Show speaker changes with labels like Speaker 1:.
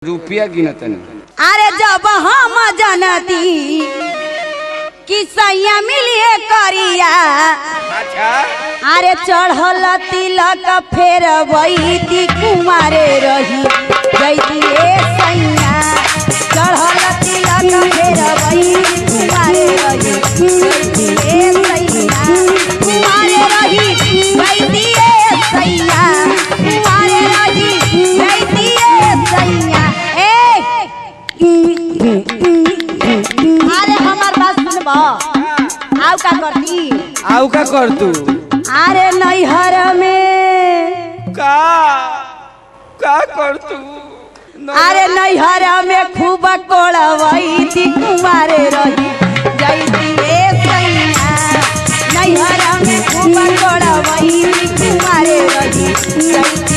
Speaker 1: रुपया गिनतन।
Speaker 2: अरे जब हम जनती कि सैया मिलिए करिया,
Speaker 1: अच्छा
Speaker 2: अरे चढ़ल तिलक फेर वही कुमारे रही जैती सैया, चढ़ल तिलक फेर वही कुमारे रही जैती सैया, कुमारे रही जैती सैया, कुमारे रही जैती सैया। अरे हमार बात सुनबा, आउ का करती,
Speaker 1: आउ का कर तू?
Speaker 2: अरे नैहर में
Speaker 1: का कर तू?
Speaker 2: अरे नैहर में खूब कोड़वई थी कुमारे रही जैती सैया, नैहर में खूब कोड़वई थी कुमारे रही जैती